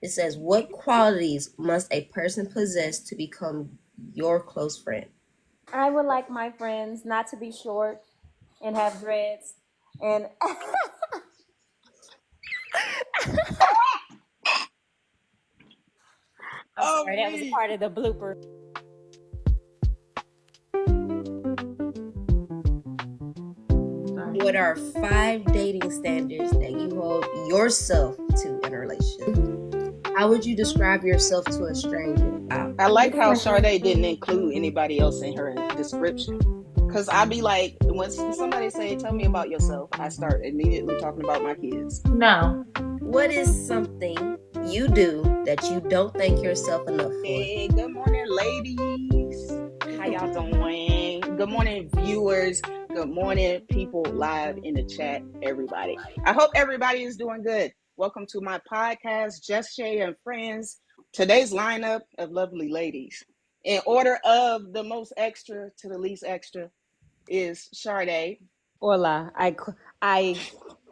It says, what qualities must a person possess to become your close friend? I would like my friends not to be short and have dreads. And I'm Oh, sorry, that was a me. part of the blooper. What are 5 dating standards that you hold yourself to in a relationship? How would you describe yourself to a stranger? I like how Sade didn't include anybody else in her description. Cause I be like, when somebody say, "Tell me about yourself," I start immediately talking about my kids. No. What is something you do that you don't thank yourself enough for? Hey, good morning, ladies. How y'all doing? Good morning, viewers. Good morning, people live in the chat, everybody. I hope everybody is doing good. Welcome to my podcast, Just Shay and Friends. Today's lineup of lovely ladies. In order of the most extra to the least extra is Sade. Hola, I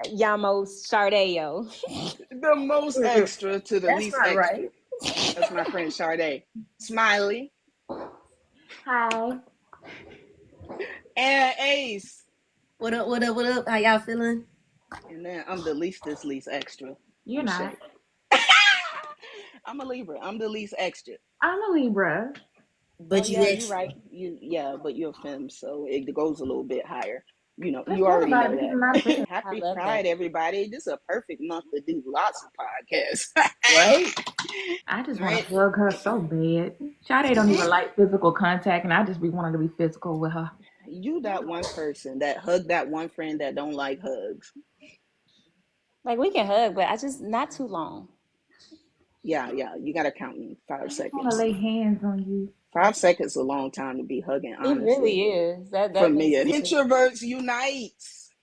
llamo Sardeo. The most extra to the That's least not extra. right. That's my friend Sade. Smiley. Hi. And Ace. What up, what up, what up? How y'all feeling? And then I'm the least extra. You're I'm not. Shay. I'm a Libra. I'm the least extra. I'm a Libra. Oh But you yeah, you're extra. right. But you're a femme, so it goes a little bit higher. Let's You talk already about it know because I'm not a that. fan. I Happy love that. Pride, everybody. This is a perfect month to do lots of podcasts. Right? I just want Right? to hug her so bad. Sade don't even like physical contact, and I just be wanting to be physical with her. You that one person that hug that one friend that don't like hugs. Like we can hug, but I just not too long. Yeah. You gotta count me I five just want to seconds. lay hands on you. 5 seconds is a long time to be hugging, It honestly. really is. That For that me, makes sense. introverts unite.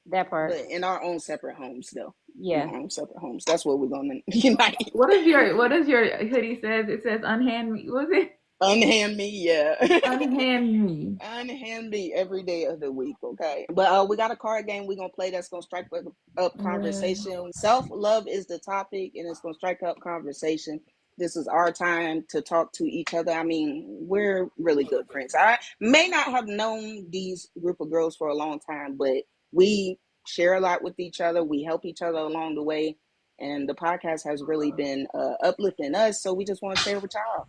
That part. But in our own separate homes, though. In Yeah. our own separate homes. That's where we're gonna unite. What is your hoodie says? It says unhand me. Was it? Unhand me, yeah. Unhand me. Unhand me every day of the week, okay? But we got a card game we're gonna play that's gonna strike up conversation. Self-love is the topic, and it's gonna strike up conversation. This is our time to talk to each other. I mean, we're really good friends. I may not have known these group of girls for a long time, but we share a lot with each other. We help each other along the way, and the podcast has really been uplifting us. So we just want to share with y'all.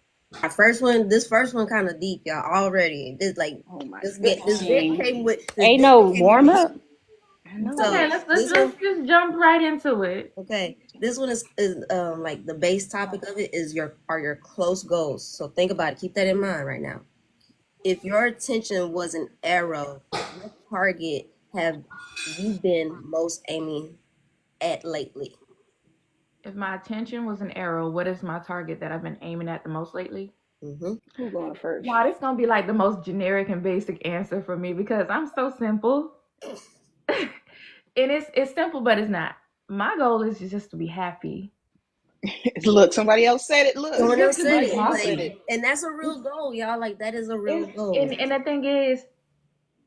This first one kind of deep, y'all. Already, Oh my this game goodness. came with Ain't no warm heat. up. I know So Okay, it. let's this one, just jump right into it. okay, this one is like the base topic of it is your close goals. So think about it. Keep that in mind right now. If your attention was an arrow, what target have you been most aiming at lately? If my attention was an arrow, what is my target that I've been aiming at the most lately? Mm-hmm. Who going first? Wow, this gonna be like the most generic and basic answer for me because I'm so simple. And it's simple, but it's not. My goal is just to be happy. Look, somebody else said it. Look, Someone else Just to said be Mike, it, you said like, it. happy. and that's a real goal, y'all. Like that is a real It's, goal. and the thing is,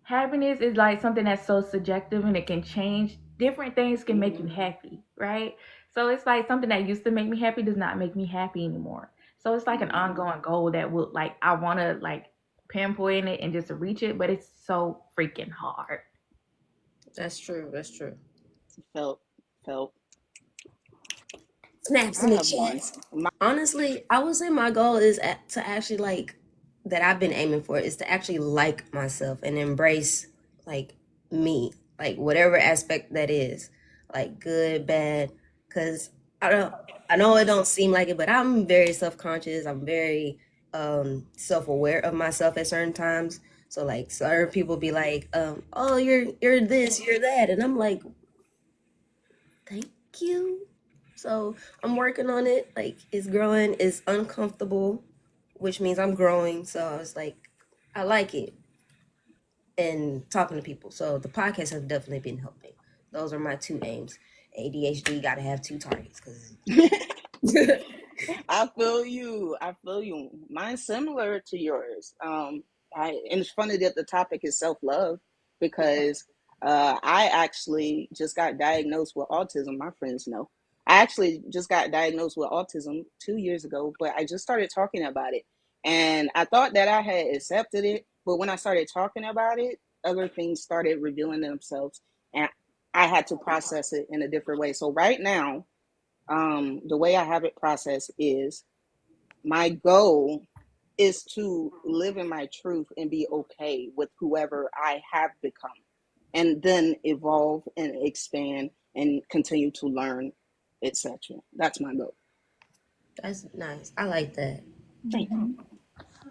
happiness is like something that's so subjective and it can change. Different things can make you happy, right? So it's like something that used to make me happy does not make me happy anymore. So it's like an ongoing goal that will like I want to like pinpoint it and just reach it, but it's so freaking hard. That's true. That's true. Felt, felt. Snaps I in the have one. chest. Honestly, I would say my goal is to actually like that I've been aiming for is to actually like myself and embrace like me, like whatever aspect that is, like good, bad. Cause I know it don't seem like it, but I'm very self conscious. I'm very self aware of myself at certain times. So like certain people be like, oh you're this, you're that, and I'm like, thank you. So I'm working on it. Like it's growing. It's uncomfortable, which means I'm growing. So I was like, I like it and talking to people. So the podcast has definitely been helping. Those are my two aims. ADHD got to have two targets because I feel you. I feel you. Mine's similar to yours. And it's funny that the topic is self love because I actually just got diagnosed with autism. My friends know. I actually just got diagnosed with autism 2 years ago, but I just started talking about it. And I thought that I had accepted it, but when I started talking about it, other things started revealing themselves, and I had to process it in a different way. So right now, the way I have it processed is my goal is to live in my truth and be okay with whoever I have become, and then evolve and expand and continue to learn, etc. That's my goal. That's nice. I like that. Thank you.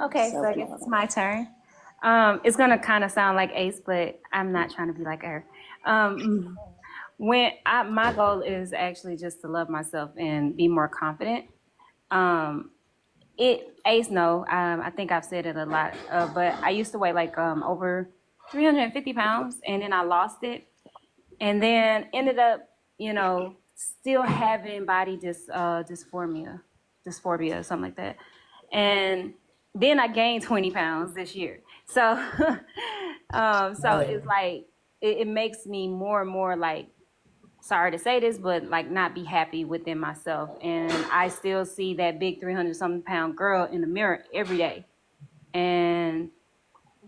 Okay, so I guess Self-love. it's my turn. It's gonna kind of sound like Ace, but I'm not trying to be like her. My goal is actually just to love myself and be more confident. Um, Ace, no, I think I've said it a lot, but I used to weigh like over 350 pounds, and then I lost it, and then ended up, still having body dysphoria, something like that, and then I gained 20 pounds this year. So, so it's like it makes me more and more like, sorry to say this, but like not be happy within myself. And I still see that big 300 something pound girl in the mirror every day. And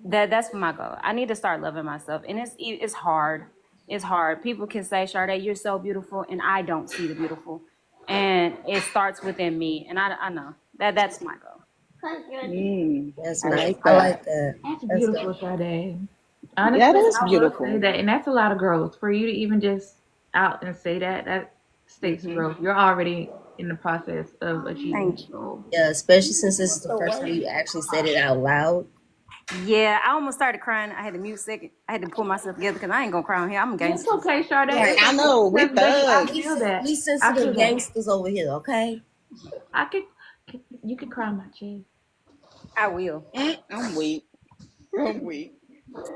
that's my goal. I need to start loving myself. And it's hard. It's hard. People can say, Sade, you're so beautiful, and I don't see the beautiful. And it starts within me. And I know that's my goal. That's I nice. like I that. like that. That's That's beautiful, good. Sade. Honestly, That is I will beautiful. say that, and that's a lot of growth for you to even just out and say that. That states growth. You're already in the process of achieving Thank your you. goal. Yeah, especially since this is the first time you actually said it out loud. Yeah, I almost started crying. I had to mute second. I had to pull myself together because I ain't gonna cry on here. I'm a It's gangster. okay, Sade. Right. It's I okay know, we because baby, I thugs. feel that. We I feel sensitive that. gangsters over here, okay? I could, you could cry on my chest. I will. I'm weak. I'm weak.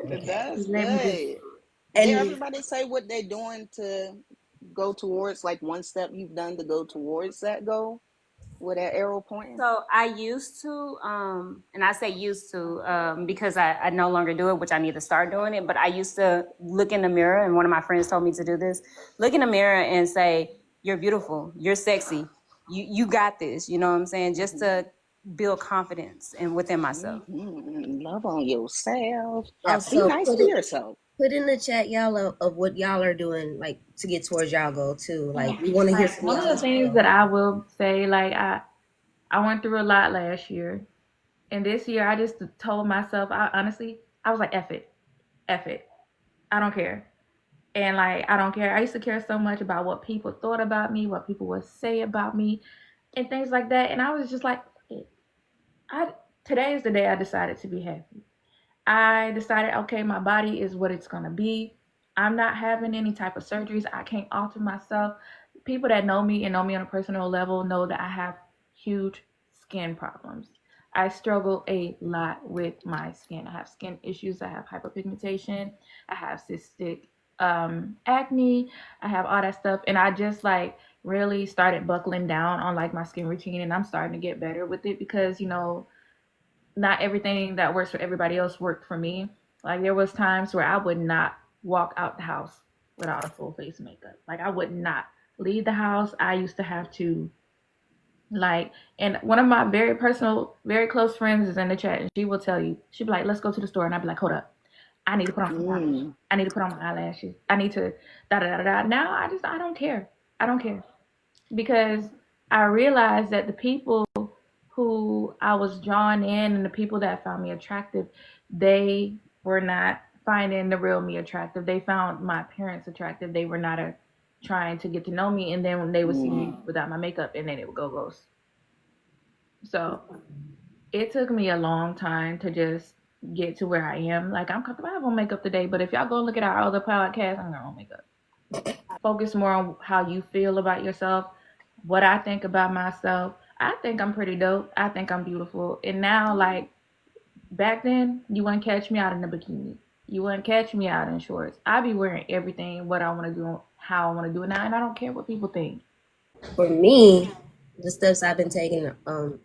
That's Just let me just. good. Did And everybody say what they're doing to go towards, like one step you've done to go towards that goal with that arrow pointing? So I used to, and I say used to because I no longer do it, which I need to start doing it. But I used to look in the mirror, and one of my friends told me to do this. Look in the mirror and say, "You're beautiful. You're sexy. You got this." You know what I'm saying? Just to build confidence and within myself. Love on yourself. Be also nice to yourself. put in the chat, y'all, of what y'all are doing, like to get towards y'all goal too. Like we want to hear Like from one y'all of the as things well. that I will say, like I went through a lot last year, and this year I just told myself, I was like, F it, I don't care. And like I don't care. I used to care so much about what people thought about me, what people would say about me, and things like that. And I was just like, I today is the day I decided to be happy. I decided, okay, my body is what it's gonna be. I'm not having any type of surgeries. I can't alter myself. People that know me and know me on a personal level know that I have huge skin problems. I struggle a lot with my skin. I have skin issues. I have hyperpigmentation. I have cystic acne. I have all that stuff, and I just like really started buckling down on like my skin routine, and I'm starting to get better with it because not everything that works for everybody else worked for me. Like there was times where I would not walk out the house without a full face of makeup. Like I would not leave the house. I used to have to like, and one of my very personal, very close friends is in the chat, and she will tell you, she'd be like, "Let's go to the store," and I'd be like, "Hold up, I need to put on some foundation. I need to put on my eyelashes. I need to da da da da." Now I don't care. I don't care because I realized that the people who I was drawn in and the people that found me attractive, they were not finding the real me attractive. They found my appearance attractive. They were not trying to get to know me. And then when they would see me without my makeup, and then it would go ghost. So it took me a long time to just get to where I am. Like I'm comfortable. I have on makeup today, but if y'all go look at our other podcasts, I'm not on makeup. Focus more on how you feel about yourself, what I think about myself. I think I'm pretty dope. I think I'm beautiful. And now, like back then, you wouldn't catch me out in a bikini. You wouldn't catch me out in shorts. I be wearing everything, what I want to do, how I want to do it now, and I don't care what people think. For me, the steps I've been taking,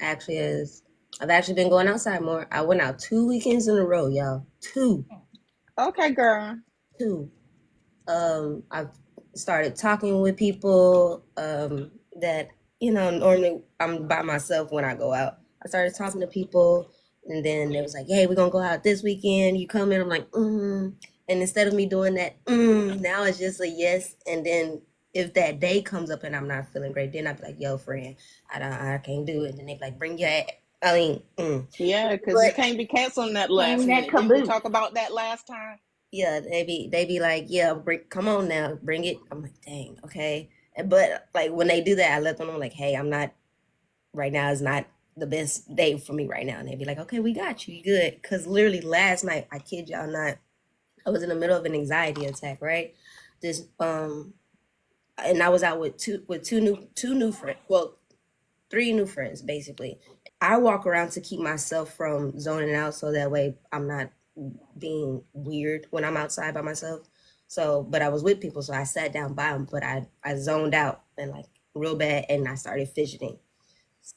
actually is I've actually been going outside more. I went out 2 weekends in a row, y'all. Two. Okay, girl. I've started talking with people that, normally I'm by myself when I go out. I started talking to people, and then they was like, hey, we're going to go out this weekend. You come in? I'm like, mm. And instead of me doing that, now it's just a yes. And then if that day comes up and I'm not feeling great, then I'd be like, yo, friend, I can't do it. And then they be like, bring your ass. I mean, Yeah, because you but can't be canceling that Bring last that minute. Didn't we caboose. talk about that last time? yeah, they be like, yeah, come on now, bring it. I'm like, dang, okay. But like when they do that, I let them know like, hey, I'm not right now. Is not the best day for me right now, and they be like, okay, we got you, you good. Because literally last night, I kid y'all not, I was in the middle of an anxiety attack, right? This and I was out with two new friends. Well, three new friends basically. I walk around to keep myself from zoning out, so that way I'm not being weird when I'm outside by myself. So, but I was with people, so I sat down by them, but I zoned out and like real bad, and I started fidgeting.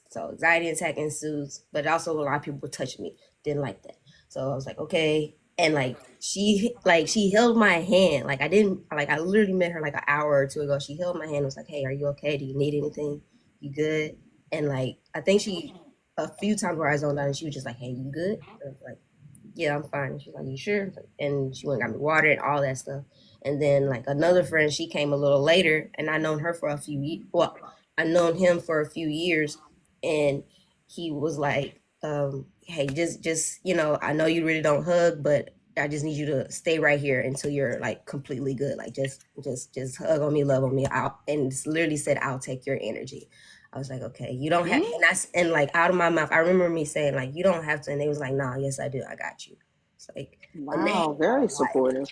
So anxiety attack ensues, but also a lot of people were touching me. Didn't like that. So I was like, okay. And she held my hand. Like I literally met her like an hour or two ago. She held my hand and was like, hey, are you okay? Do you need anything? You good? And like I think she a few times where I zoned out and she was just like, hey, you good? I was like, yeah, I'm fine. And she's like, you sure? And she went and got me water and all that stuff. And then like another friend, she came a little later, and I known her for a few years. Well, I known him for a few years, and he was like, hey, just I know you really don't hug, but I just need you to stay right here until you're like completely good. Like just hug on me, love on me. And literally said, I'll take your energy. I was like, okay, you don't have, and like out of my mouth, I remember me saying like, you don't have to, and they was like, nah, yes I do, I got you. It's like, and they Wow, very supportive.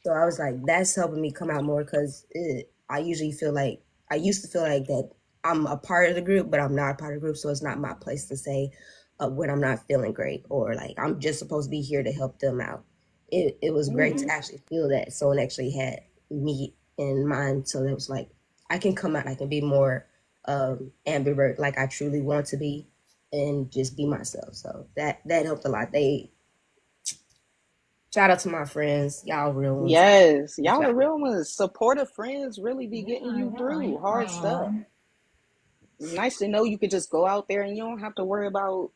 so I was like, that's helping me come out more because I used to feel like that I'm a part of the group, but I'm not a part of the group, so it's not my place to say when I'm not feeling great or like I'm just supposed to be here to help them out. It was great to actually feel that someone actually had me in mind, so it was like I can come out, I can be more ambivert, like I truly want to be, and just be myself. So that helped a lot. They shout out to my friends, y'all real ones. Yes, y'all are real ones. Supportive friends really be getting you through hard stuff. Nice to know you could just go out there and you don't have to worry about,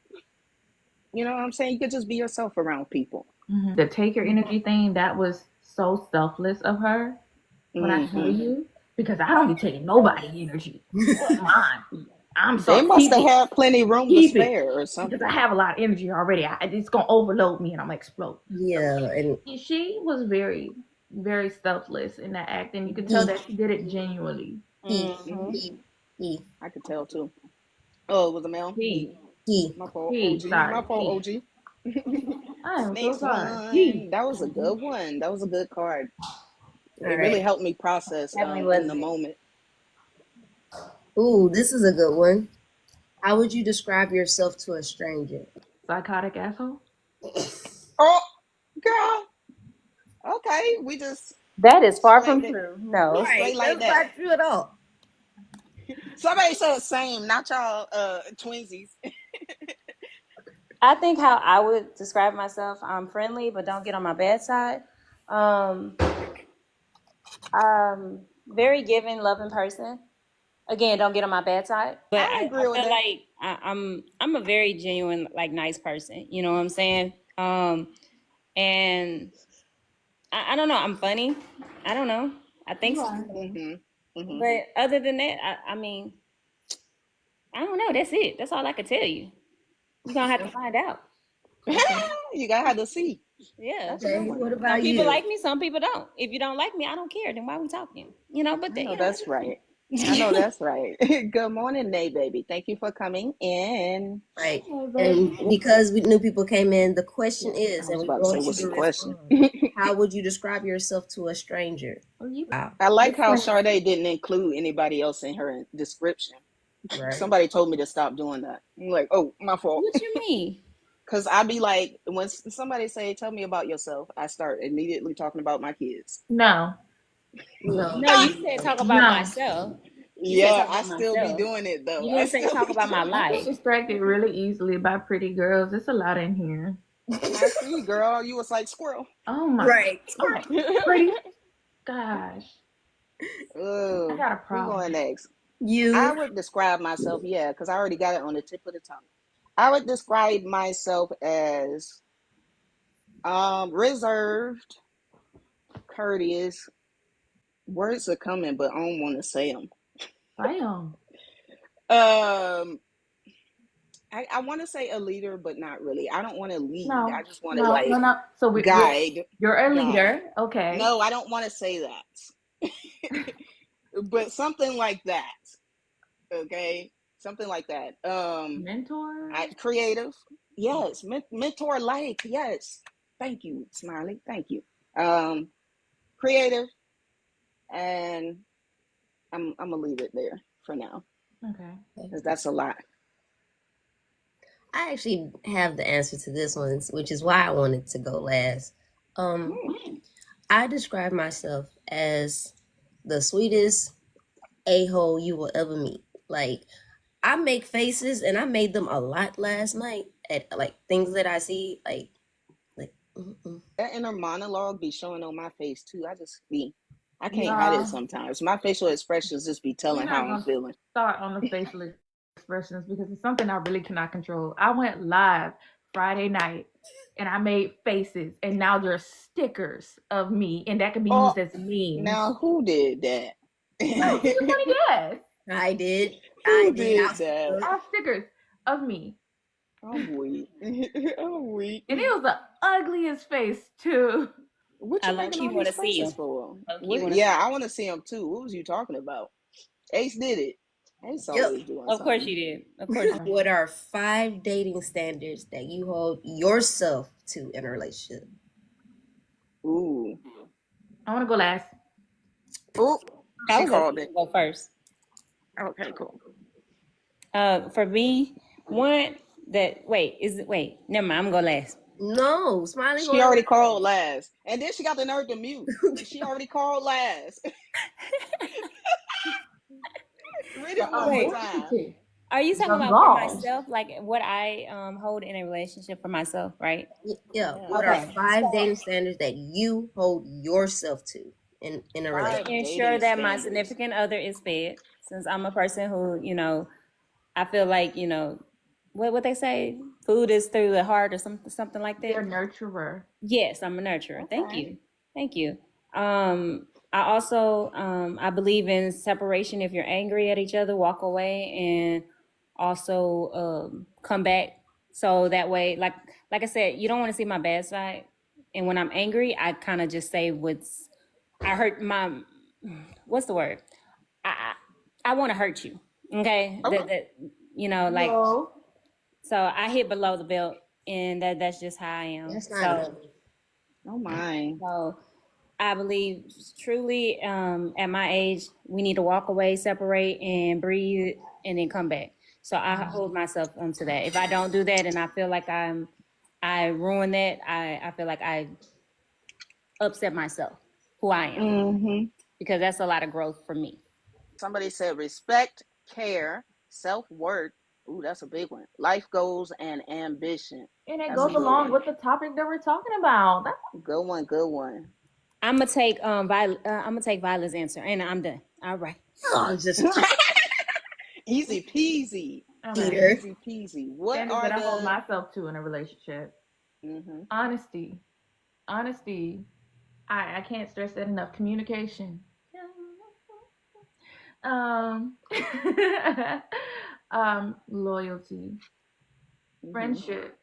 you know what I'm saying? You could just be yourself around people. The take your energy thing, that was so selfless of her. When I tell you, because I don't be taking nobody energy. Mine. I'm They sorry. must have had plenty room to Keep it. spare or something. Because I have a lot of energy already. It's gonna overload me and I'm gonna explode. Yeah, and She was very, very selfless in that act, and you could tell that she did it genuinely. he, I could tell too. Oh, it was a male? He, My fault, he, OG. sorry. My fault, He. OG. I am so Next sorry. one. He. That was a good one. That was a good card. all It right. really helped me process How many in was the it? moment. Ooh, this is a good one. How would you describe yourself to a stranger? Psychotic asshole. Oh, girl. Okay, we just That is far from straight it. true. No. Straight like That's that. not true at all. Somebody said same, not y'all twinsies. I think how I would describe myself, I'm friendly, but don't get on my bad side. Um, very giving, loving person. Again, don't get on my bad side. But I agree I with feel that. like I'm a very genuine, like nice person. You know what I'm saying? And I don't know. I'm funny. I don't know. I think so. But other than that, I mean, I don't know. That's it. That's all I could tell you. You're gonna have to find out. You gotta have to see. Yeah. That's a good Okay, one. what Some about people you? like me, some people don't. If you don't like me, I don't care. Then why we talking? You know, but I that, know you know, that's right. I know that's right. Good morning, Nay baby. Thank you for coming in. Right. And because we new people came in, the question is, I and was we about to say, want you what's to the question? respond. How would you describe yourself to a stranger? Wow. I like how Sade didn't include anybody else in her description. Right. Somebody told me to stop doing that. I'm like, oh, my fault. What you mean? Because I be like, when somebody say, tell me about yourself, I start immediately talking about my kids. No. No. No, you said talk about myself. You said Yeah, talk I about still be myself. doing it though. You I didn't say still talk be about my doing I life. get distracted really easily by pretty girls. There's a lot in here. I see, girl. You was like squirrel. Oh my. Right. Oh, pretty. Gosh. I got a Who problem. going next? I You. would describe myself, yeah, because I already got it on the tip of the tongue. I would describe myself as reserved, courteous. Words are coming, but I don't want to say them. Damn. Um, I want to say a leader, but not really. I don't want to lead. I No, just want to no, no, like no. So guide, you're a guide. leader, okay? No, I don't want to say that. But something like that. Okay, something like that. Mentor. I creative. Yes, mentor like. Yes. Thank you, Smiley. Thank you. Creative, and I'm gonna leave it there for now Okay. because that's a lot. I actually have the answer to this one, which is why I wanted to go last. Um, I describe myself as the sweetest a-hole you will ever meet. Like, I make faces, and I made them a lot last night at like things that I see. That inner monologue be showing on my face too. I can't hide it No, sometimes. My facial expressions just be we're telling not how I'm gonna feeling. start on the facial expressions because it's something I really cannot control. I went live Friday night and I made faces, and now there's stickers of me, and that can be Oh, used as memes. now who did No, see, you're that? gonna guess. I did. I Who did. did that? I have stickers of me, I'm weak. I'm weak. and it was the ugliest face too. What I you low making key all want these to see faces him. for? Low key What, want to see yeah, him. I want to see him too. What was you talking about? Ace did it. Ace Yep. always doing Of course something. you did. Of course you Okay. did. What are 5 dating standards that you hold yourself to in a relationship? Ooh. I want to go last. Ooh. I She was gonna called it. go first. Okay, cool. For me, one that wait, never mind. I'm gonna go last. No, Smiley She going already last. called last. And then she got the nerve to mute. She already called last. Read The it one more Wait, time. audacity, are you talking the about for gall. myself, like what I hold in a relationship for myself, right? Yeah. Yeah. What are Okay. five dating standards that you hold yourself to in a Five relationship? Ensure dating that my standards. significant other is fed, since I'm a person who, I feel like, what they say, food is through the heart or something like You're that. a nurturer. Yes, I'm a nurturer. Thank Okay. you. Thank you. I also I believe in separation. If you're angry at each other, walk away and also come back. So that way, like I said, you don't want to see my bad side. And when I'm angry, I kind of just say I hurt my what's the word? I I want to hurt you. Okay, Okay. like Whoa. so I hit below the belt, and that's just how I am. That's not nice. Oh my. So I believe truly, at my age, we need to walk away, separate, and breathe, and then come back. So I hold myself onto that. If I don't do that, and I feel like I ruin that, I feel like I upset myself, who I am, Mm-hmm. because that's a lot of growth for me. Somebody said respect, care, self-worth. Ooh, that's a big one. Life goals and ambition. And it That's a goes good along one. with the topic that we're talking about. Good one, good one. I'm gonna take I'm gonna take Violet's answer, and I'm done. All right. Oh, just Easy peasy. Okay. cheater. Easy peasy. What Standards are that I hold the myself to in a relationship. mm-hmm. Honesty. Honesty. I can't stress that enough. Communication. Um, loyalty, Mm-hmm. friendship,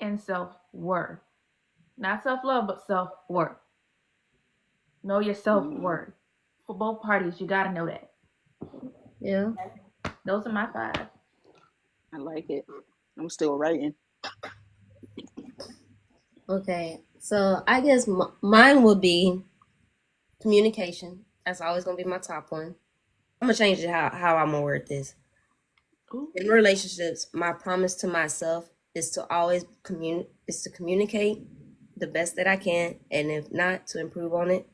and self worth. Not self love, but self worth. Know your self Mm-hmm. worth. For both parties, you gotta know that. Yeah. Those are my 5. I like it. I'm still writing. Okay. So I guess mine would be communication. That's always gonna be my top one. I'm gonna change it how I'm gonna word this. Ooh. In relationships, my promise to myself is to always communicate the best that I can, and if not, to improve on it,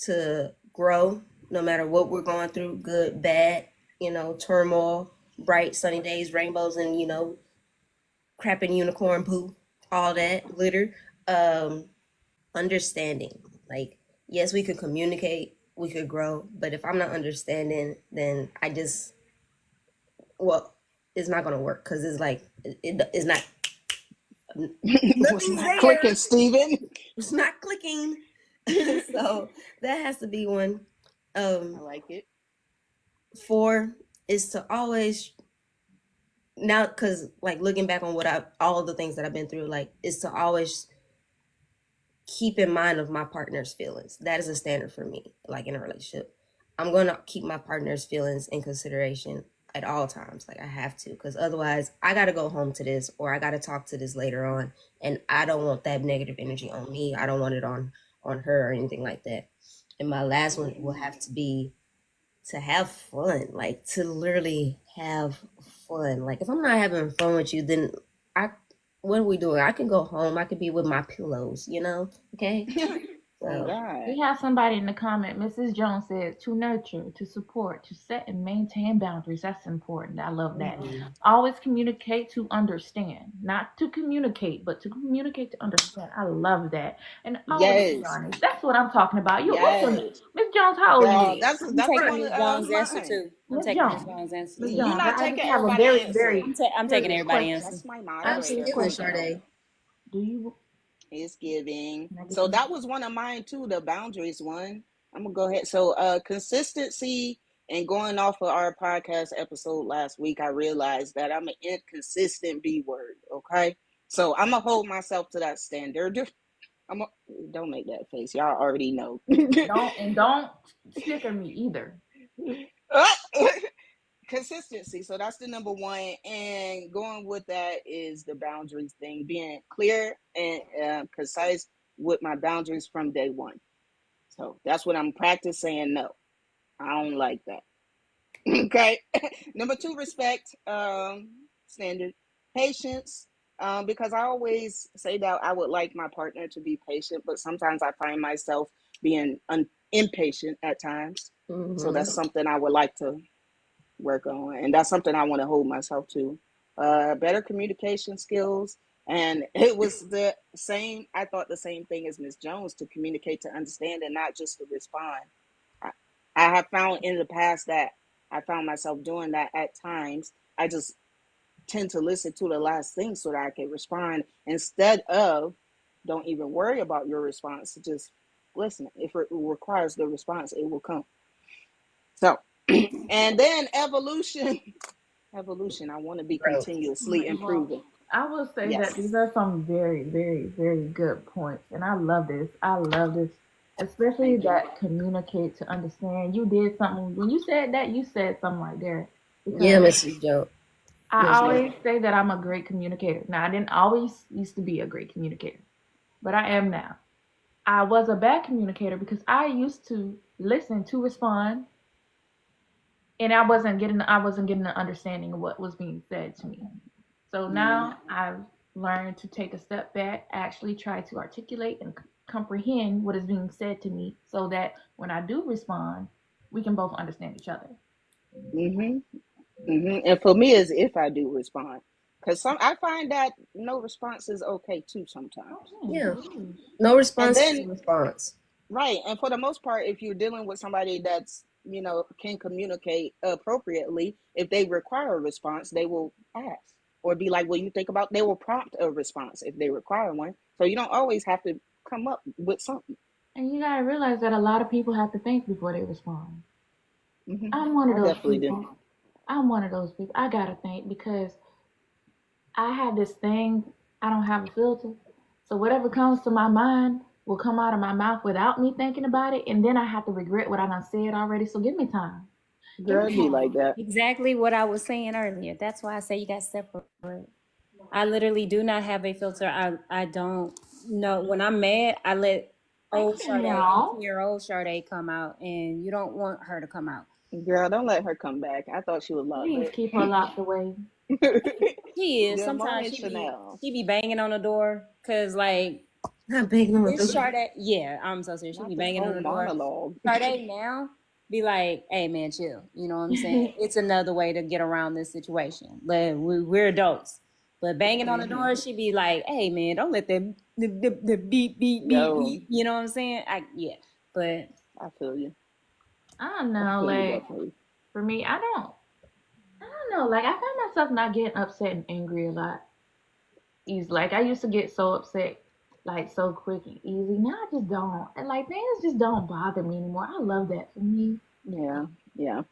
to grow no matter what we're going through, good, bad, turmoil, bright sunny days, rainbows, and crap and unicorn poo, all that glitter. Understanding, like, yes, we can communicate we could grow. But if I'm not understanding, then well, it's not gonna work because it's like it's not What's nothing's not there. clicking, Steven? It's not clicking. So that has to be one. I like it. 4 is to always now, because like looking back on all of the things that I've been through, like is to always keep in mind of my partner's feelings. That is a standard for me. Like in a relationship, I'm gonna keep my partner's feelings in consideration at all times. Like I have to, because otherwise I gotta go home to this, or I gotta talk to this later on, and I don't want that negative energy on me. I don't want it on her or anything like that. And my last one will have to be to have fun, like to literally have fun. Like if I'm not having fun with you, then what are we doing? I can go home. I could be with my pillows, Okay. Oh So God. We have somebody in the comment. Mrs. Jones says to nurture, to support, to set and maintain boundaries. That's important. I love that. Always communicate to understand, not to communicate, but to communicate to understand. I love that. And always be Yes. honest. That's what I'm talking about. What's your Yes. name? Miss Jones, how old are Girl, you? that's I'm the taking one Ms. Jones' answer mine. too. I'm Miss taking Ms. Jones. Jones' answer Miss too. You're Jones, not I taking just have a everybody very, answer. I'm taking serious everybody question. answer. That's my I'm moderator. still with Sade. Do you? It's giving. Can I get So some? that was one of mine too, the boundaries one. I'm gonna go ahead. So consistency, and going off of our podcast episode last week, I realized that I'm an inconsistent B word. Okay. So I'm gonna hold myself to that standard. Don't make that face. Y'all already know. Don't sticker me either. Consistency. So that's the number one. And going with that is the boundaries thing, being clear and concise with my boundaries from day one. So that's what I'm practicing. No, I don't like that. Okay. Number two, respect, standard, patience. Because I always say that I would like my partner to be patient, but sometimes I find myself being impatient at times. So that's something I would like to work on, and that's something I want to hold myself to. Better communication skills, and it was the same. I thought the same thing as Miss Jones, to communicate, to understand, and not just to respond. I, I have found in the past that I found myself doing that at times. I just tend to listen to the last thing so that I can respond instead of don't even worry about your response. Just listen. If it requires the response, it will come. So, and then evolution. Evolution. I want to be growth. continuously Well, improving. I will say that Yes. these are some very, very, very good points, and I love this. I love this, especially Thank you. that communicate to understand. You did something when you said that. You said something right there, Yeah, because Mrs. Jones. I Miss Jones. always say that I'm a great communicator. Now, I didn't always used to be a great communicator, but I am now. I was a bad communicator because I used to listen to respond, and I wasn't getting the understanding of what was being said to me. So now I've learned to take a step back, actually try to articulate and comprehend what is being said to me, so that when I do respond, we can both understand each other. Mm-hmm. Mm-hmm. And for me, is if I do respond, because I find that no response is okay too sometimes. Yeah. Okay. No And response is then a response. right, and for the most part, if you're dealing with somebody that's can communicate appropriately, if they require a response, they will ask or be like, "What you think about?" They will prompt a response if they require one. So you don't always have to come up with something. And you gotta realize that a lot of people have to think before they respond. I'm one of I those definitely do. people. I'm one of those people. I gotta think because I have this thing. I don't have a filter. So whatever comes to my mind will come out of my mouth without me thinking about it, and then I have to regret what I done said already. So give me time. Give Girl, me it'd be like time. that. Exactly what I was saying earlier. That's why I say you got to separate. I literally do not have a filter. I don't know. When I'm mad, I let old Thank you, Sade, y'all. 18-year-old Sade come out, and you don't want her to come out. Girl, don't let her come back. I thought she was locked Please keep her locked away. up. She is. Good Sometimes morning, Chanel. she be banging on the door because like Not begging on this the Sade. Yeah, I'm so serious. She Not be this banging on whole the door. monologue. Sade now be like, "Hey man, chill." You know what I'm saying? It's another way to get around this situation. Like, we're adults, but banging on the door, she be like, "Hey man, don't let them the beep beep beep Yo, beep." You know what I'm saying? Yeah, but I feel you. I don't I know, feel you like definitely. for me, I don't know, like I find myself not getting upset and angry a lot easy. Like I used to get so upset like so quick and easy. Now I just don't. And like things just don't bother me anymore. I love that for me. Yeah, yeah.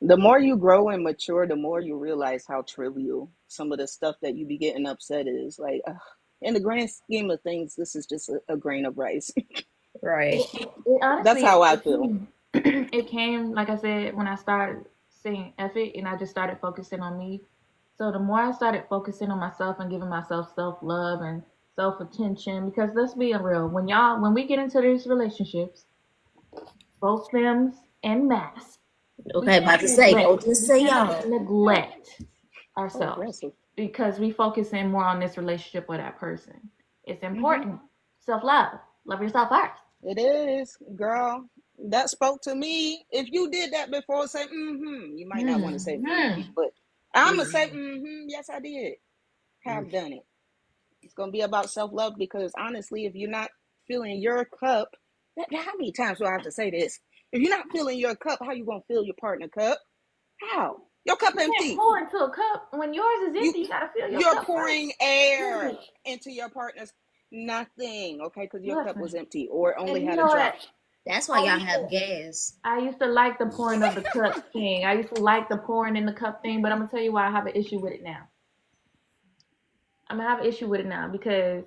The more you grow and mature, the more you realize how trivial some of the stuff that you be getting upset is. Like, in the grand scheme of things, this is just a grain of rice. Right. It That's honestly, how I it feel. came, it came, like I said, when I started saying F it and I just started focusing on me. So the more I started focusing on myself and giving myself self love and self attention, because let's be real, when we get into these relationships, both fems and mass, we Okay, about can't to say, neglect, don't just we say cannot y'all. neglect So ourselves aggressive. because we focusing more on this relationship with that person. It's Hmm. important. Self love. Love yourself first. It is, girl. That spoke to me. If you did that before, say mm-hmm. You might not want to say mm-hmm, Hmm. but I'm gonna say Mm. mm-hmm. Yes, I did. Mm. Have done it. It's gonna be about self-love because honestly, if you're not filling your cup, how many times do I have to say this? If you're not filling your cup, how you gonna fill your partner cup? How? Your cup You can't empty. pour into a cup when yours is You empty. You gotta fill your you're cup first. pouring air Period. into your partner's nothing, okay? Because your cup was Listen, empty or only and you had a know drop. what? That's why I y'all used to, have gas. I used to like the pouring of the cup thing. I used to like the pouring in the cup thing, but I'm gonna tell you why I have an issue with it now. I'm gonna have an issue with it now because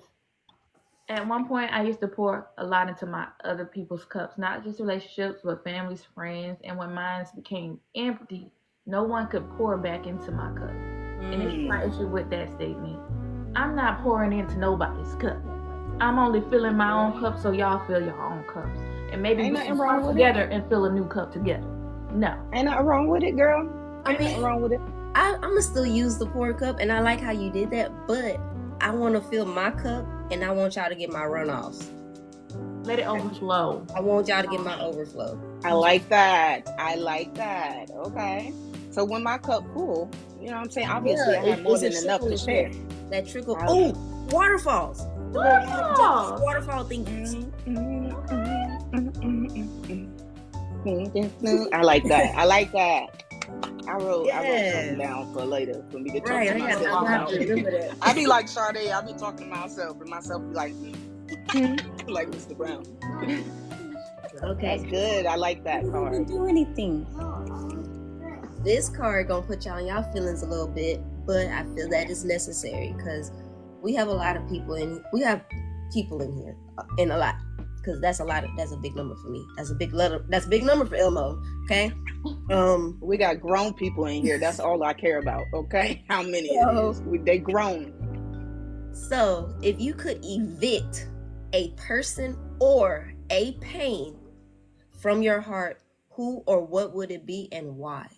at one point I used to pour a lot into my other people's cups, not just relationships, but families, friends, and when mine became empty, no one could pour back into my cup. And this is my Mm. issue with that statement. I'm not pouring into nobody's cup. I'm only filling my own cup so y'all fill your own cups. And maybe Ain't we nothing can wrong come with it. together and fill a new cup together. No. Ain't nothing wrong with it, girl. I Ain't nothing mean, wrong with it. I'm gonna still use the pour cup, and I like how you did that, but I want to fill my cup, and I want y'all to get my runoffs. Let it overflow. I want y'all to get my overflow. I like that. I like that. Okay. So when my cup full, you know what I'm saying? Obviously, Yeah, I have more it's a than enough trickle to share. effect. That trickle. I, Oh, waterfalls. The little Waterfall. waterfall thingies. I like that. I like that. I wrote something Yes. down for later for me to talk Right. to I myself have about. to remember that. I be like Sade, I be talking to myself and myself be like, like Mr. Brown. Okay. That's good. I like that card. Do anything. This card gonna put y'all in y'all feelings a little bit, but I feel that is necessary because we have a lot of people in. We have people in here, in a lot, because that's a big number for me. That's a big letter. That's a big number for Elmo. Okay. We got grown people in here. That's all I care about. Okay, how many it So, is? They grown. so if you could evict a person or a pain from your heart, who or what would it be and why?